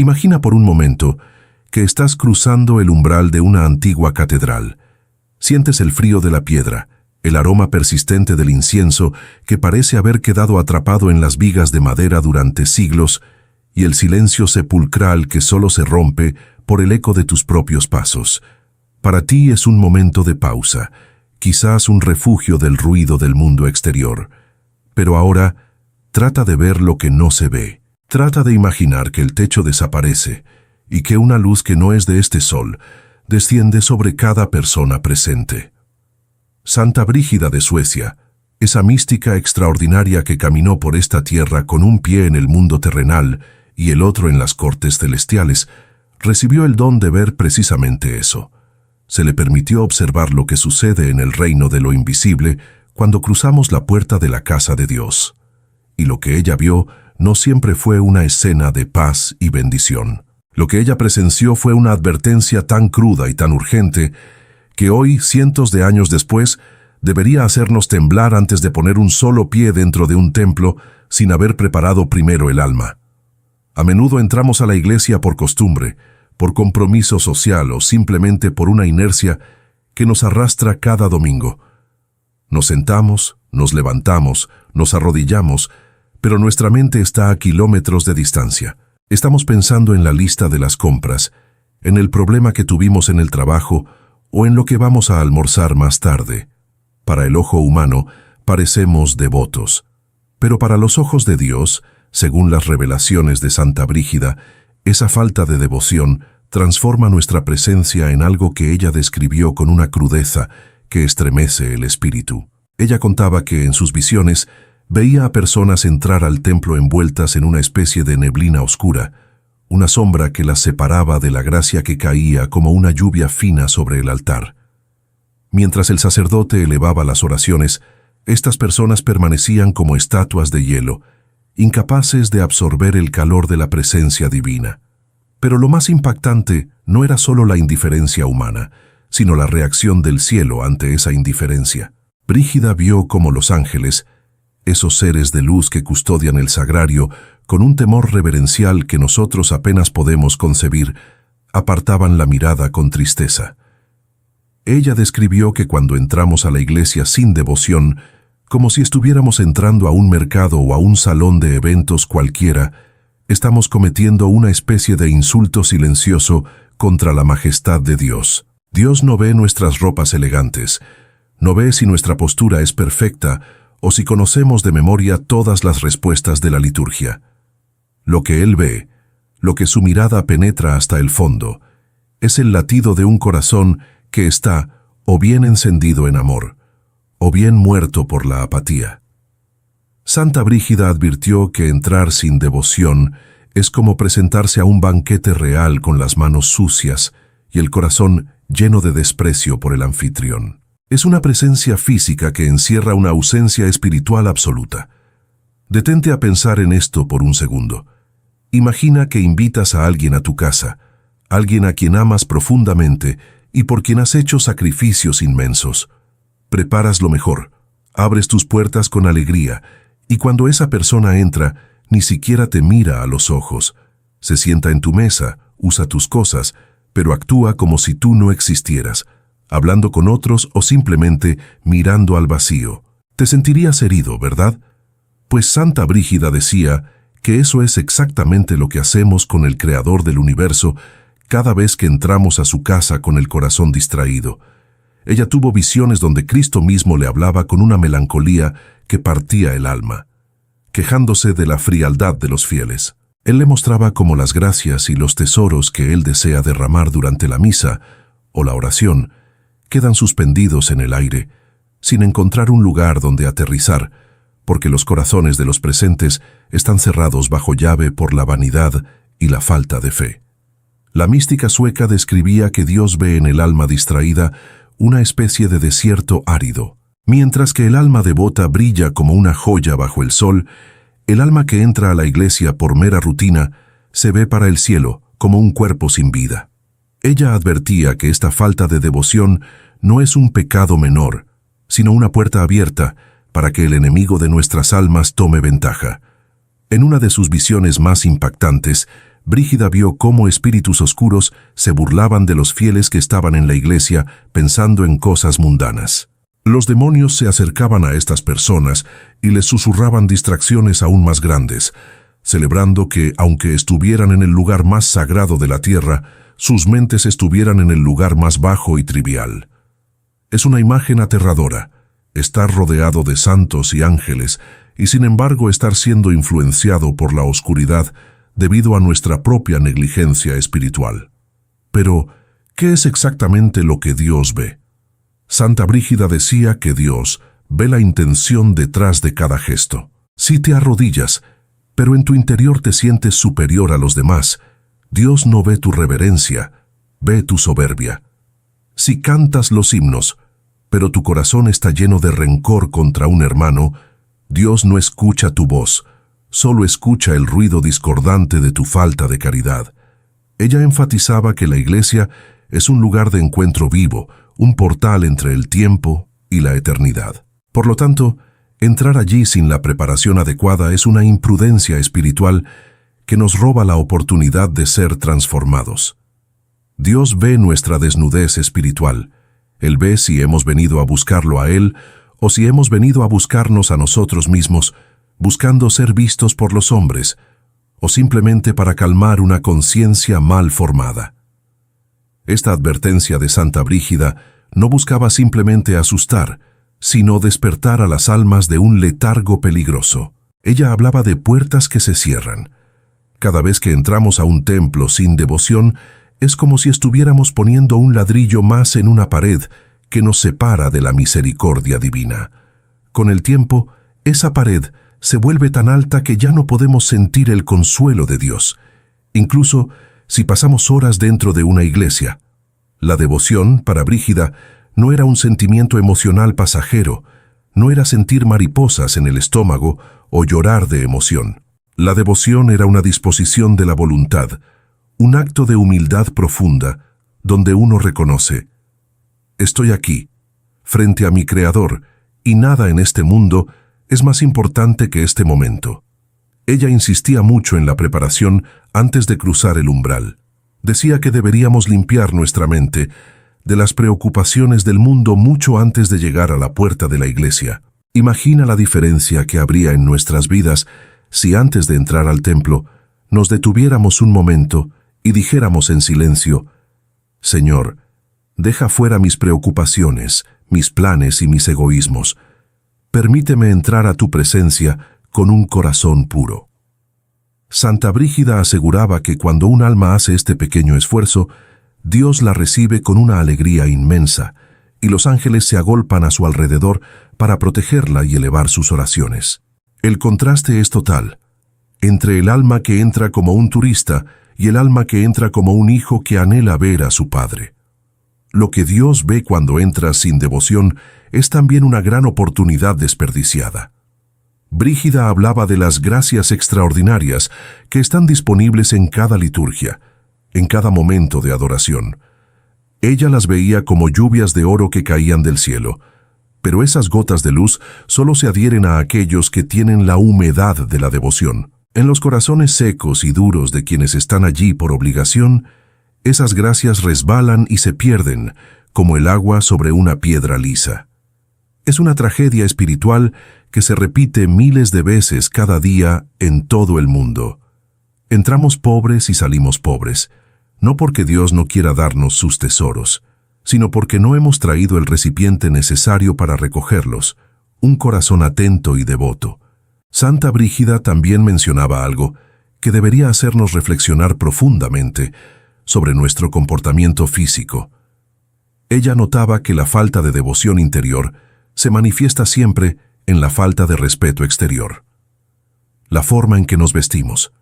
Imagina por un momento que estás cruzando el umbral de una antigua catedral. Sientes el frío de la piedra, el aroma persistente del incienso que parece haber quedado atrapado en las vigas de madera durante siglos y el silencio sepulcral que solo se rompe por el eco de tus propios pasos. Para ti es un momento de pausa, quizás un refugio del ruido del mundo exterior. Pero ahora, trata de ver lo que no se ve. Trata de imaginar que el techo desaparece y que una luz que no es de este sol desciende sobre cada persona presente. Santa Brígida de Suecia, esa mística extraordinaria que caminó por esta tierra con un pie en el mundo terrenal y el otro en las cortes celestiales, recibió el don de ver precisamente eso. Se le permitió observar lo que sucede en el reino de lo invisible cuando cruzamos la puerta de la casa de Dios. Y lo que ella vio no siempre fue una escena de paz y bendición. Lo que ella presenció fue una advertencia tan cruda y tan urgente que hoy, cientos de años después, debería hacernos temblar antes de poner un solo pie dentro de un templo sin haber preparado primero el alma. A menudo entramos a la iglesia por costumbre, por compromiso social o simplemente por una inercia que nos arrastra cada domingo. Nos sentamos, nos levantamos, nos arrodillamos, pero nuestra mente está a kilómetros de distancia. Estamos pensando en la lista de las compras, en el problema que tuvimos en el trabajo o en lo que vamos a almorzar más tarde. Para el ojo humano, parecemos devotos, pero para los ojos de Dios, según las revelaciones de Santa Brígida, esa falta de devoción transforma nuestra presencia en algo que ella describió con una crudeza que estremece el espíritu. Ella contaba que en sus visiones veía a personas entrar al templo envueltas en una especie de neblina oscura, una sombra que las separaba de la gracia que caía como una lluvia fina sobre el altar. Mientras el sacerdote elevaba las oraciones, estas personas permanecían como estatuas de hielo, incapaces de absorber el calor de la presencia divina. Pero lo más impactante no era solo la indiferencia humana, sino la reacción del cielo ante esa indiferencia. Brígida vio cómo los ángeles, esos seres de luz que custodian el sagrario, con un temor reverencial que nosotros apenas podemos concebir, apartaban la mirada con tristeza. Ella describió que cuando entramos a la iglesia sin devoción, como si estuviéramos entrando a un mercado o a un salón de eventos cualquiera, estamos cometiendo una especie de insulto silencioso contra la majestad de Dios. Dios no ve nuestras ropas elegantes, no ve si nuestra postura es perfecta o si conocemos de memoria todas las respuestas de la liturgia. Lo que Él ve, lo que su mirada penetra hasta el fondo, es el latido de un corazón que está o bien encendido en amor, o bien muerto por la apatía. Santa Brígida advirtió que entrar sin devoción es como presentarse a un banquete real con las manos sucias y el corazón lleno de desprecio por el anfitrión. Es una presencia física que encierra una ausencia espiritual absoluta. Detente a pensar en esto por un segundo. Imagina que invitas a alguien a tu casa, alguien a quien amas profundamente y por quien has hecho sacrificios inmensos. Preparas lo mejor, abres tus puertas con alegría, y cuando esa persona entra, ni siquiera te mira a los ojos. Se sienta en tu mesa, usa tus cosas, pero actúa como si tú no existieras, hablando con otros o simplemente mirando al vacío. Te sentirías herido, ¿verdad? Pues Santa Brígida decía que eso es exactamente lo que hacemos con el Creador del universo cada vez que entramos a su casa con el corazón distraído. Ella tuvo visiones donde Cristo mismo le hablaba con una melancolía que partía el alma, quejándose de la frialdad de los fieles. Él le mostraba cómo las gracias y los tesoros que Él desea derramar durante la misa o la oración quedan suspendidos en el aire, sin encontrar un lugar donde aterrizar, porque los corazones de los presentes están cerrados bajo llave por la vanidad y la falta de fe. La mística sueca describía que Dios ve en el alma distraída una especie de desierto árido. Mientras que el alma devota brilla como una joya bajo el sol, el alma que entra a la iglesia por mera rutina se ve para el cielo como un cuerpo sin vida. Ella advertía que esta falta de devoción no es un pecado menor, sino una puerta abierta para que el enemigo de nuestras almas tome ventaja. En una de sus visiones más impactantes, Brígida vio cómo espíritus oscuros se burlaban de los fieles que estaban en la iglesia pensando en cosas mundanas. Los demonios se acercaban a estas personas y les susurraban distracciones aún más grandes, celebrando que, aunque estuvieran en el lugar más sagrado de la tierra, sus mentes estuvieran en el lugar más bajo y trivial. Es una imagen aterradora, estar rodeado de santos y ángeles, y sin embargo estar siendo influenciado por la oscuridad debido a nuestra propia negligencia espiritual. Pero, ¿qué es exactamente lo que Dios ve? Santa Brígida decía que Dios ve la intención detrás de cada gesto. Si te arrodillas, pero en tu interior te sientes superior a los demás, Dios no ve tu reverencia, ve tu soberbia. Si cantas los himnos, pero tu corazón está lleno de rencor contra un hermano, Dios no escucha tu voz, solo escucha el ruido discordante de tu falta de caridad. Ella enfatizaba que la iglesia es un lugar de encuentro vivo, un portal entre el tiempo y la eternidad. Por lo tanto, entrar allí sin la preparación adecuada es una imprudencia espiritual que nos roba la oportunidad de ser transformados. Dios ve nuestra desnudez espiritual. Él ve si hemos venido a buscarlo a Él o si hemos venido a buscarnos a nosotros mismos, buscando ser vistos por los hombres, o simplemente para calmar una conciencia mal formada. Esta advertencia de Santa Brígida no buscaba simplemente asustar, sino despertar a las almas de un letargo peligroso. Ella hablaba de puertas que se cierran. Cada vez que entramos a un templo sin devoción, es como si estuviéramos poniendo un ladrillo más en una pared que nos separa de la misericordia divina. Con el tiempo, esa pared se vuelve tan alta que ya no podemos sentir el consuelo de Dios, incluso si pasamos horas dentro de una iglesia. La devoción, para Brígida, no era un sentimiento emocional pasajero, no era sentir mariposas en el estómago o llorar de emoción. La devoción era una disposición de la voluntad, un acto de humildad profunda, donde uno reconoce: estoy aquí, frente a mi Creador, y nada en este mundo es más importante que este momento. Ella insistía mucho en la preparación antes de cruzar el umbral. Decía que deberíamos limpiar nuestra mente de las preocupaciones del mundo mucho antes de llegar a la puerta de la iglesia. Imagina la diferencia que habría en nuestras vidas si antes de entrar al templo nos detuviéramos un momento y dijéramos en silencio: Señor, deja fuera mis preocupaciones, mis planes y mis egoísmos. Permíteme entrar a tu presencia con un corazón puro. Santa Brígida aseguraba que cuando un alma hace este pequeño esfuerzo, Dios la recibe con una alegría inmensa, y los ángeles se agolpan a su alrededor para protegerla y elevar sus oraciones. El contraste es total, entre el alma que entra como un turista y el alma que entra como un hijo que anhela ver a su padre. Lo que Dios ve cuando entras sin devoción es también una gran oportunidad desperdiciada. Brígida hablaba de las gracias extraordinarias que están disponibles en cada liturgia, en cada momento de adoración. Ella las veía como lluvias de oro que caían del cielo, pero esas gotas de luz solo se adhieren a aquellos que tienen la humedad de la devoción. En los corazones secos y duros de quienes están allí por obligación, esas gracias resbalan y se pierden, como el agua sobre una piedra lisa. Es una tragedia espiritual que se repite miles de veces cada día en todo el mundo. Entramos pobres y salimos pobres, no porque Dios no quiera darnos sus tesoros, sino porque no hemos traído el recipiente necesario para recogerlos, un corazón atento y devoto. Santa Brígida también mencionaba algo que debería hacernos reflexionar profundamente sobre nuestro comportamiento físico. Ella notaba que la falta de devoción interior se manifiesta siempre en la falta de respeto exterior. La forma en que nos vestimos,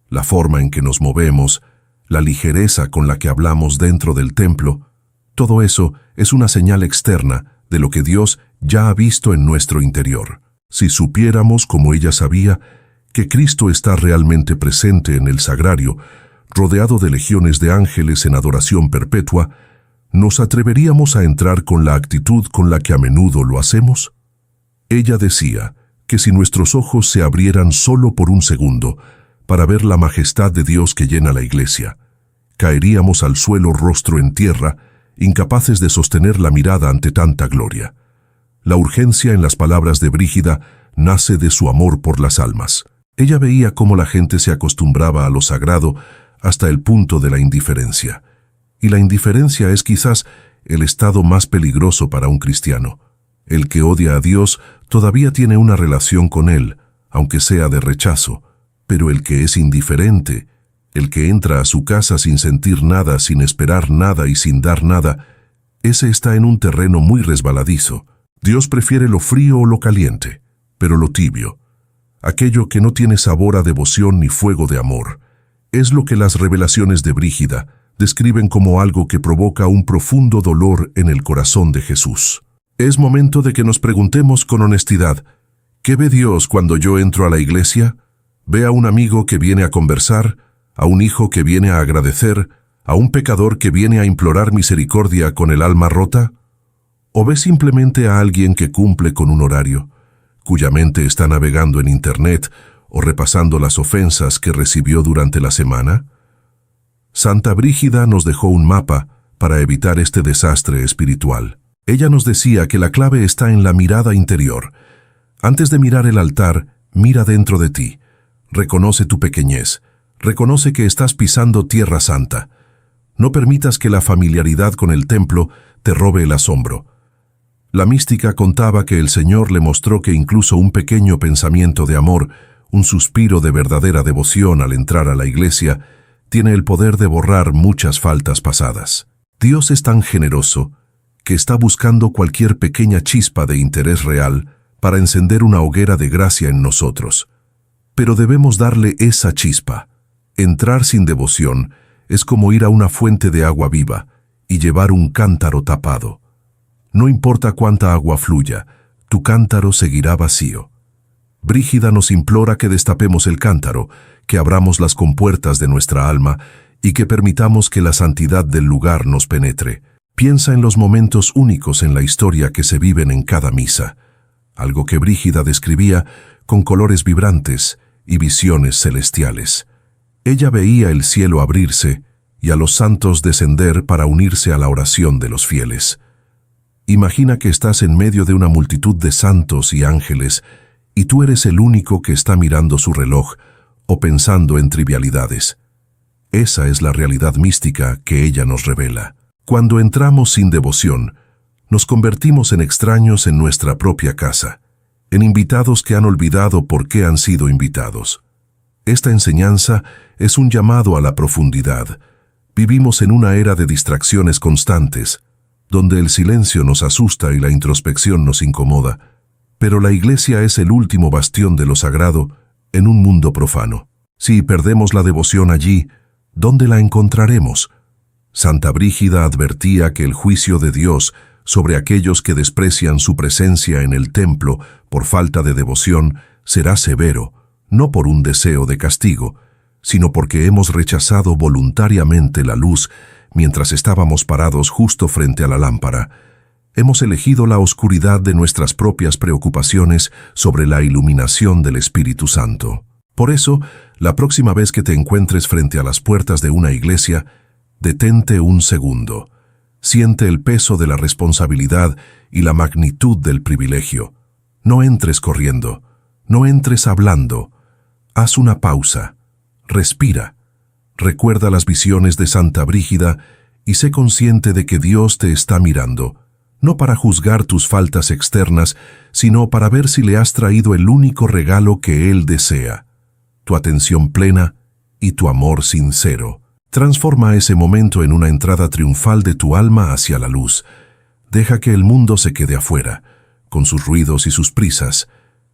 la forma en que nos movemos, la ligereza con la que hablamos dentro del templo, todo eso es una señal externa de lo que Dios ya ha visto en nuestro interior. Si supiéramos, como ella sabía, que Cristo está realmente presente en el sagrario, rodeado de legiones de ángeles en adoración perpetua, ¿nos atreveríamos a entrar con la actitud con la que a menudo lo hacemos? Ella decía que si nuestros ojos se abrieran solo por un segundo, para ver la majestad de Dios que llena la iglesia. Caeríamos al suelo rostro en tierra, incapaces de sostener la mirada ante tanta gloria. La urgencia en las palabras de Brígida nace de su amor por las almas. Ella veía cómo la gente se acostumbraba a lo sagrado hasta el punto de la indiferencia. Y la indiferencia es quizás el estado más peligroso para un cristiano. El que odia a Dios todavía tiene una relación con Él, aunque sea de rechazo, pero el que es indiferente, el que entra a su casa sin sentir nada, sin esperar nada y sin dar nada, ese está en un terreno muy resbaladizo. Dios prefiere lo frío o lo caliente, pero lo tibio, aquello que no tiene sabor a devoción ni fuego de amor, es lo que las revelaciones de Brígida describen como algo que provoca un profundo dolor en el corazón de Jesús. Es momento de que nos preguntemos con honestidad, ¿qué ve Dios cuando yo entro a la iglesia? ¿Ve a un amigo que viene a conversar, a un hijo que viene a agradecer, a un pecador que viene a implorar misericordia con el alma rota? ¿O ve simplemente a alguien que cumple con un horario, cuya mente está navegando en Internet o repasando las ofensas que recibió durante la semana? Santa Brígida nos dejó un mapa para evitar este desastre espiritual. Ella nos decía que la clave está en la mirada interior. Antes de mirar el altar, mira dentro de ti. Reconoce tu pequeñez. Reconoce que estás pisando tierra santa. No permitas que la familiaridad con el templo te robe el asombro. La mística contaba que el Señor le mostró que incluso un pequeño pensamiento de amor, un suspiro de verdadera devoción al entrar a la iglesia, tiene el poder de borrar muchas faltas pasadas. Dios es tan generoso que está buscando cualquier pequeña chispa de interés real para encender una hoguera de gracia en nosotros. Pero debemos darle esa chispa. Entrar sin devoción es como ir a una fuente de agua viva y llevar un cántaro tapado. No importa cuánta agua fluya, tu cántaro seguirá vacío. Brígida nos implora que destapemos el cántaro, que abramos las compuertas de nuestra alma y que permitamos que la santidad del lugar nos penetre. Piensa en los momentos únicos en la historia que se viven en cada misa, algo que Brígida describía con colores vibrantes y visiones celestiales. Ella veía el cielo abrirse y a los santos descender para unirse a la oración de los fieles. Imagina que estás en medio de una multitud de santos y ángeles y tú eres el único que está mirando su reloj o pensando en trivialidades. Esa es la realidad mística que ella nos revela. Cuando entramos sin devoción, nos convertimos en extraños en nuestra propia casa, en invitados que han olvidado por qué han sido invitados. Esta enseñanza es un llamado a la profundidad. Vivimos en una era de distracciones constantes, donde el silencio nos asusta y la introspección nos incomoda, pero la iglesia es el último bastión de lo sagrado en un mundo profano. Si perdemos la devoción allí, ¿dónde la encontraremos? Santa Brígida advertía que el juicio de Dios sobre aquellos que desprecian su presencia en el templo por falta de devoción será severo, no por un deseo de castigo, sino porque hemos rechazado voluntariamente la luz mientras estábamos parados justo frente a la lámpara. Hemos elegido la oscuridad de nuestras propias preocupaciones sobre la iluminación del Espíritu Santo. Por eso, la próxima vez que te encuentres frente a las puertas de una iglesia, detente un segundo. Siente el peso de la responsabilidad y la magnitud del privilegio. No entres corriendo, no entres hablando. Haz una pausa, respira, recuerda las visiones de Santa Brígida y sé consciente de que Dios te está mirando, no para juzgar tus faltas externas, sino para ver si le has traído el único regalo que Él desea, tu atención plena y tu amor sincero. Transforma ese momento en una entrada triunfal de tu alma hacia la luz. Deja que el mundo se quede afuera, con sus ruidos y sus prisas.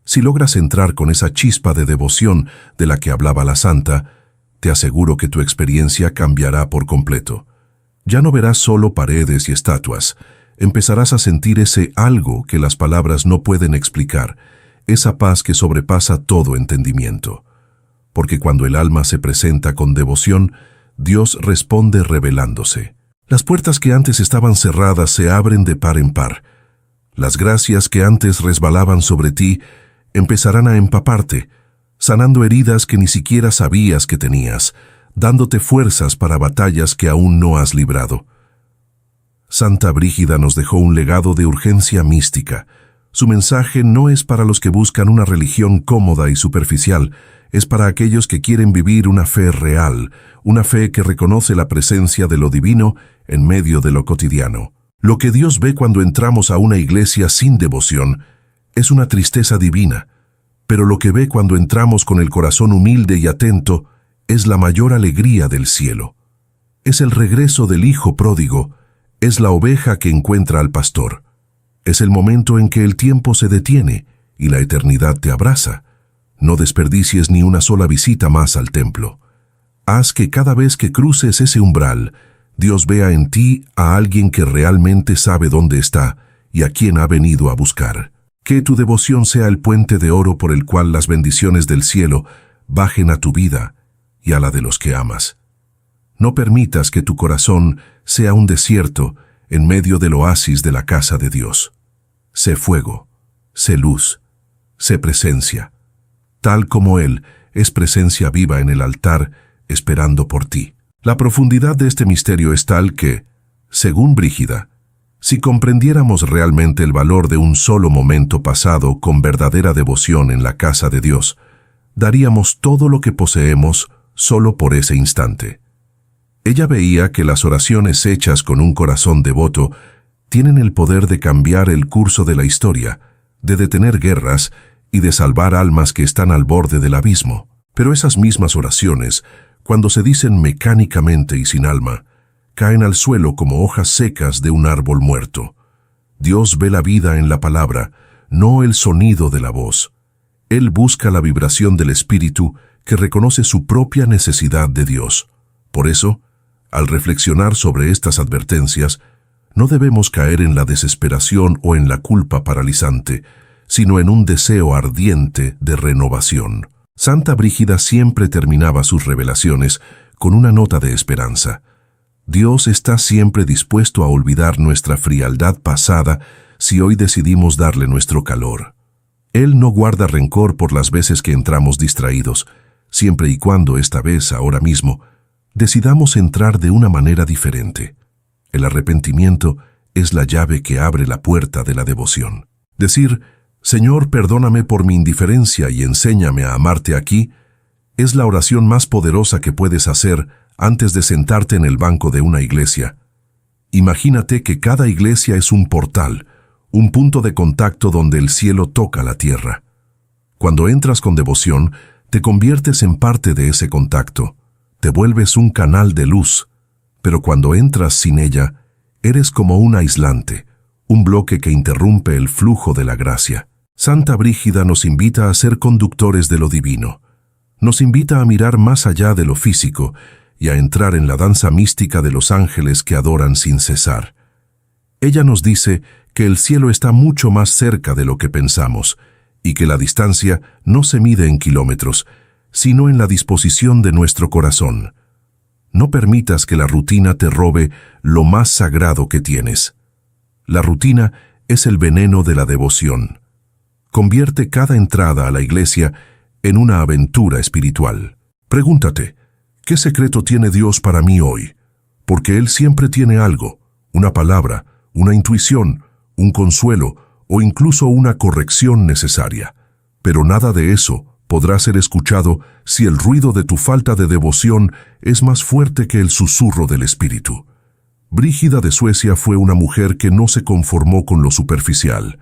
Si logras entrar con esa chispa de devoción de la que hablaba la santa, te aseguro que tu experiencia cambiará por completo. Ya no verás solo paredes y estatuas. Empezarás a sentir ese algo que las palabras no pueden explicar, esa paz que sobrepasa todo entendimiento. Porque cuando el alma se presenta con devoción, Dios responde revelándose. Las puertas que antes estaban cerradas se abren de par en par. Las gracias que antes resbalaban sobre ti empezarán a empaparte. sanando heridas que ni siquiera sabías que tenías, dándote fuerzas para batallas que aún no has librado. Santa Brígida nos dejó un legado de urgencia mística. Su mensaje no es para los que buscan una religión cómoda y superficial, es para aquellos que quieren vivir una fe real, una fe que reconoce la presencia de lo divino en medio de lo cotidiano. Lo que Dios ve cuando entramos a una iglesia sin devoción es una tristeza divina, pero lo que ve cuando entramos con el corazón humilde y atento es la mayor alegría del cielo. Es el regreso del hijo pródigo, es la oveja que encuentra al pastor. Es el momento en que el tiempo se detiene y la eternidad te abraza. No desperdicies ni una sola visita más al templo. Haz que cada vez que cruces ese umbral, Dios vea en ti a alguien que realmente sabe dónde está y a quien ha venido a buscar. Que tu devoción sea el puente de oro por el cual las bendiciones del cielo bajen a tu vida y a la de los que amas. No permitas que tu corazón sea un desierto en medio del oasis de la casa de Dios. Sé fuego, sé luz, sé presencia, tal como Él es presencia viva en el altar esperando por ti. La profundidad de este misterio es tal que, según Brígida, si comprendiéramos realmente el valor de un solo momento pasado con verdadera devoción en la casa de Dios, daríamos todo lo que poseemos solo por ese instante. Ella veía que las oraciones hechas con un corazón devoto tienen el poder de cambiar el curso de la historia, de detener guerras y de salvar almas que están al borde del abismo. Pero esas mismas oraciones, cuando se dicen mecánicamente y sin alma, caen al suelo como hojas secas de un árbol muerto. Dios ve la vida en la palabra, no el sonido de la voz. Él busca la vibración del espíritu que reconoce su propia necesidad de Dios. Por eso, al reflexionar sobre estas advertencias, no debemos caer en la desesperación o en la culpa paralizante, sino en un deseo ardiente de renovación. Santa Brígida siempre terminaba sus revelaciones con una nota de esperanza. Dios está siempre dispuesto a olvidar nuestra frialdad pasada si hoy decidimos darle nuestro calor. Él no guarda rencor por las veces que entramos distraídos, siempre y cuando esta vez, ahora mismo, decidamos entrar de una manera diferente. El arrepentimiento es la llave que abre la puerta de la devoción. Decir, Señor, perdóname por mi indiferencia y enséñame a amarte aquí, es la oración más poderosa que puedes hacer antes de sentarte en el banco de una iglesia. Imagínate que cada iglesia es un portal, un punto de contacto donde el cielo toca la tierra. Cuando entras con devoción, te conviertes en parte de ese contacto, te vuelves un canal de luz, pero cuando entras sin ella, eres como un aislante, un bloque que interrumpe el flujo de la gracia. Santa Brígida nos invita a ser conductores de lo divino. Nos invita a mirar más allá de lo físico y a entrar en la danza mística de los ángeles que adoran sin cesar. Ella nos dice que el cielo está mucho más cerca de lo que pensamos y que la distancia no se mide en kilómetros, sino en la disposición de nuestro corazón. No permitas que la rutina te robe lo más sagrado que tienes. La rutina es el veneno de la devoción. Convierte cada entrada a la iglesia en una aventura espiritual. Pregúntate, ¿qué secreto tiene Dios para mí hoy? Porque Él siempre tiene algo, una palabra, una intuición, un consuelo o incluso una corrección necesaria. Pero nada de eso podrá ser escuchado si el ruido de tu falta de devoción es más fuerte que el susurro del espíritu. Brígida de Suecia fue una mujer que no se conformó con lo superficial,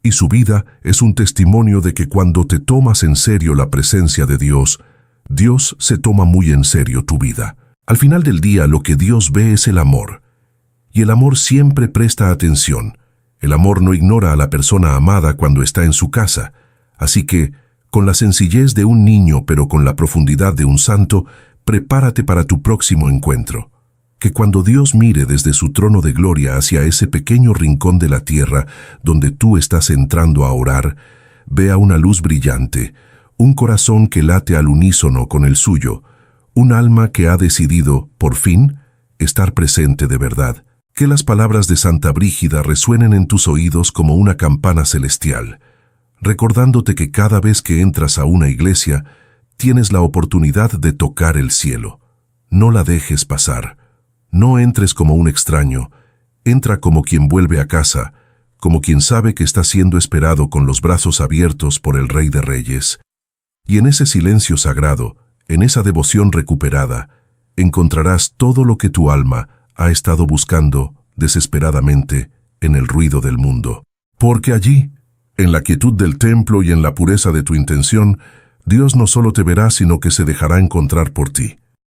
y su vida es un testimonio de que cuando te tomas en serio la presencia de Dios, Dios se toma muy en serio tu vida. Al final del día, lo que Dios ve es el amor, y el amor siempre presta atención. El amor no ignora a la persona amada cuando está en su casa, así que, con la sencillez de un niño pero con la profundidad de un santo, prepárate para tu próximo encuentro. Que cuando Dios mire desde su trono de gloria hacia ese pequeño rincón de la tierra donde tú estás entrando a orar, vea una luz brillante, un corazón que late al unísono con el suyo, un alma que ha decidido, por fin, estar presente de verdad. Que las palabras de Santa Brígida resuenen en tus oídos como una campana celestial. recordándote que cada vez que entras a una iglesia, tienes la oportunidad de tocar el cielo. No la dejes pasar. No entres como un extraño. Entra como quien vuelve a casa, como quien sabe que está siendo esperado con los brazos abiertos por el Rey de Reyes. Y en ese silencio sagrado, en esa devoción recuperada, encontrarás todo lo que tu alma ha estado buscando desesperadamente en el ruido del mundo. Porque allí, en la quietud del templo y en la pureza de tu intención, Dios no solo te verá, sino que se dejará encontrar por ti.